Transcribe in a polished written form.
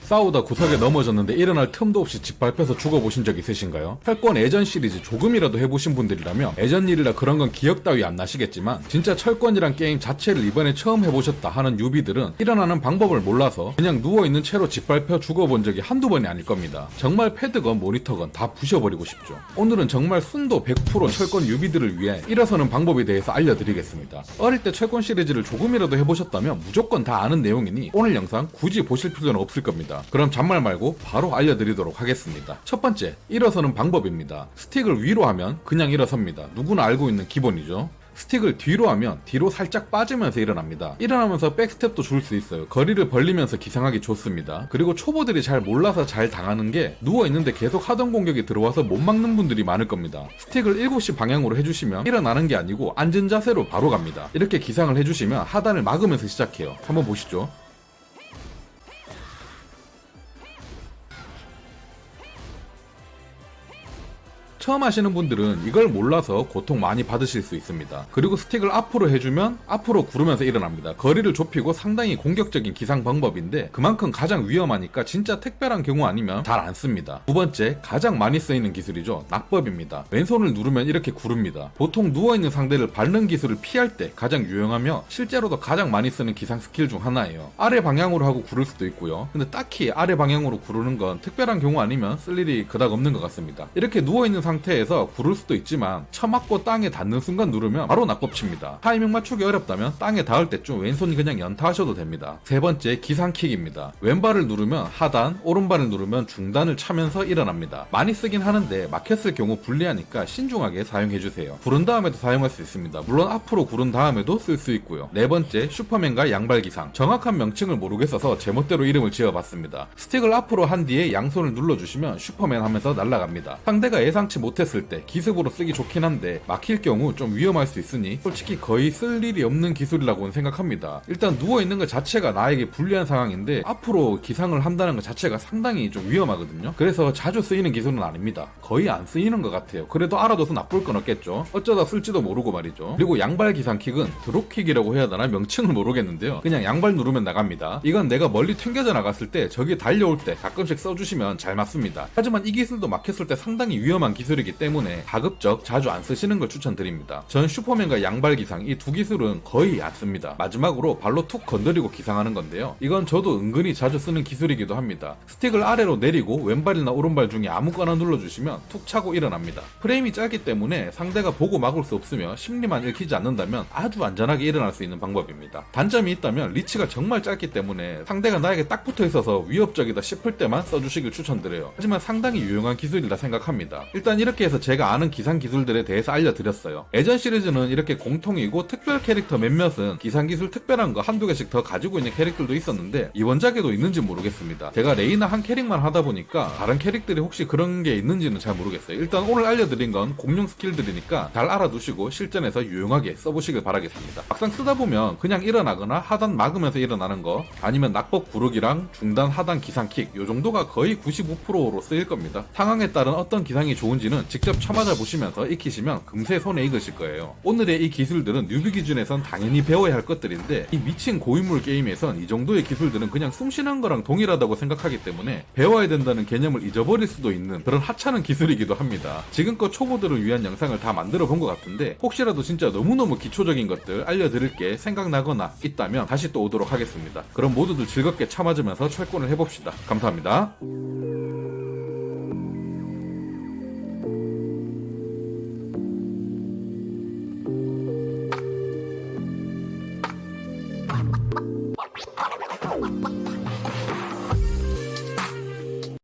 싸우다 구석에 넘어졌는데 일어날 틈도 없이 짓밟혀서 죽어보신 적 있으신가요? 철권 예전 시리즈 조금이라도 해보신 분들이라면 예전 일이라 그런 건 기억 따위 안 나시겠지만 진짜 철권이란 게임 자체를 이번에 처음 해보셨다 하는 유비들은 일어나는 방법을 몰라서 그냥 누워있는 채로 짓밟혀 죽어본 적이 한두 번이 아닐 겁니다. 정말 패드건 모니터건 다 부셔버리고 싶죠. 오늘은 정말 순도 100% 철권 유비들을 위해 일어서는 방법에 대해서 알려드리겠습니다. 어릴 때 철권 시리즈를 조금이라도 해보셨다면 무조건 다 아는 내용이니 오늘 영상 굳이 보실 필요는 없을 겁니다. 그럼 잔말 말고 바로 알려드리도록 하겠습니다. 첫 번째, 일어서는 방법입니다. 스틱을 위로 하면 그냥 일어섭니다. 누구나 알고 있는 기본이죠. 스틱을 뒤로 하면 뒤로 살짝 빠지면서 일어납니다. 일어나면서 백스텝도 줄 수 있어요. 거리를 벌리면서 기상하기 좋습니다. 그리고 초보들이 잘 몰라서 잘 당하는 게 누워있는데 계속 하던 공격이 들어와서 못 막는 분들이 많을 겁니다. 스틱을 7시 방향으로 해주시면 일어나는 게 아니고 앉은 자세로 바로 갑니다. 이렇게 기상을 해주시면 하단을 막으면서 시작해요. 한번 보시죠. 처음 하시는 분들은 이걸 몰라서 고통 많이 받으실 수 있습니다. 그리고 스틱을 앞으로 해주면 앞으로 구르면서 일어납니다. 거리를 좁히고 상당히 공격적인 기상 방법인데 그만큼 가장 위험하니까 진짜 특별한 경우 아니면 잘 안 씁니다. 두 번째, 가장 많이 쓰이는 기술이죠. 낙법입니다. 왼손을 누르면 이렇게 구릅니다. 보통 누워있는 상대를 밟는 기술을 피할 때 가장 유용하며 실제로도 가장 많이 쓰는 기상 스킬 중 하나예요. 아래 방향으로 하고 구를 수도 있고요. 근데 딱히 아래 방향으로 구르는 건 특별한 경우 아니면 쓸 일이 그닥 없는 것 같습니다. 이렇게 누워있는 상태에서 구를 수도 있지만 처맞고 땅에 닿는 순간 누르면 바로 낙법칩니다. 타이밍 맞추기 어렵다면 땅에 닿을 때쯤 왼손이 그냥 연타하셔도 됩니다. 세 번째, 기상킥입니다. 왼발을 누르면 하단, 오른발을 누르면 중단을 차면서 일어납니다. 많이 쓰긴 하는데 막혔을 경우 불리하니까 신중하게 사용해주세요. 구른 다음에도 사용할 수 있습니다. 물론 앞으로 구른 다음에도 쓸 수 있고요. 네 번째, 슈퍼맨과 양발 기상. 정확한 명칭을 모르겠어서 제멋대로 이름을 지어봤습니다. 스틱을 앞으로 한 뒤에 양손을 눌러주시면 슈퍼맨 하면서 날아갑니다. 상대가 예상치 못했을 때 기습으로 쓰기 좋긴 한데 막힐 경우 좀 위험할 수 있으니 솔직히 거의 쓸 일이 없는 기술이라고는 생각합니다. 일단 누워있는 것 자체가 나에게 불리한 상황인데 앞으로 기상을 한다는 것 자체가 상당히 좀 위험하거든요. 그래서 자주 쓰이는 기술은 아닙니다. 거의 안 쓰이는 것 같아요. 그래도 알아둬서 나쁠 건 없겠죠. 어쩌다 쓸지도 모르고 말이죠. 그리고 양발 기상킥은 드롭킥이라고 해야 되나 명칭을 모르겠는데요. 그냥 양발 누르면 나갑니다. 이건 내가 멀리 튕겨져 나갔을 때 적이 달려올 때 가끔씩 써주시면 잘 맞습니다. 하지만 이 기술도 막혔을 때 상당히 위험한 기술이기 때문에 가급적 자주 안 쓰시는 걸 추천드립니다. 전 슈퍼맨과 양발 기상 이 두 기술은 거의 안 씁니다. 마지막으로 발로 툭 건드리고 기상하는 건데요. 이건 저도 은근히 자주 쓰는 기술이기도 합니다. 스틱을 아래로 내리고 왼발이나 오른발 중에 아무거나 눌러주시면 툭 차고 일어납니다. 프레임이 짧기 때문에 상대가 보고 막을 수 없으며 심리만 읽히지 않는다면 아주 안전하게 일어날 수 있는 방법입니다. 단점이 있다면 리치가 정말 짧기 때문에 상대가 나에게 딱 붙어 있어서 위협적이다 싶을 때만 써주시길 추천드려요. 하지만 상당히 유용한 기술이라 생각합니다. 일단 이렇게 해서 제가 아는 기상 기술들에 대해서 알려드렸어요. 예전 시리즈는 이렇게 공통이고 특별 캐릭터 몇몇은 기상 기술 특별한 거 한두 개씩 더 가지고 있는 캐릭들도 있었는데 이번작에도 있는지 모르겠습니다. 제가 레이나 한 캐릭만 하다 보니까 다른 캐릭들이 혹시 그런 게 있는지는 잘 모르겠어요. 일단 오늘 알려드린 건 공룡 스킬들이니까 잘 알아두시고 실전에서 유용하게 써보시길 바라겠습니다. 막상 쓰다 보면 그냥 일어나거나 하단 막으면서 일어나는 거 아니면 낙법 구르기랑 중단 하단 기상킥 요 정도가 거의 95%로 쓰일 겁니다. 상황에 따른 어떤 기상이 좋은지는 직접 쳐맞아 보시면서 익히시면 금세 손에 익으실 거예요. 오늘의 이 기술들은 뉴비 기준에선 당연히 배워야 할 것들인데 이 미친 고인물 게임에선 이 정도의 기술들은 그냥 숨쉬는 거랑 동일하다고 생각하기 때문에 배워야 된다는 개념을 잊어버릴 수도 있는 그런 하찮은 기술이기도 합니다. 지금껏 초보들을 위한 영상을 다 만들어 본 것 같은데 혹시라도 진짜 너무너무 기초적인 것들 알려드릴 게 생각나거나 있다면 다시 또 오도록 하겠습니다. 그럼 모두들 즐겁게 참아주면서 철권을 해봅시다. 감사합니다. Wow.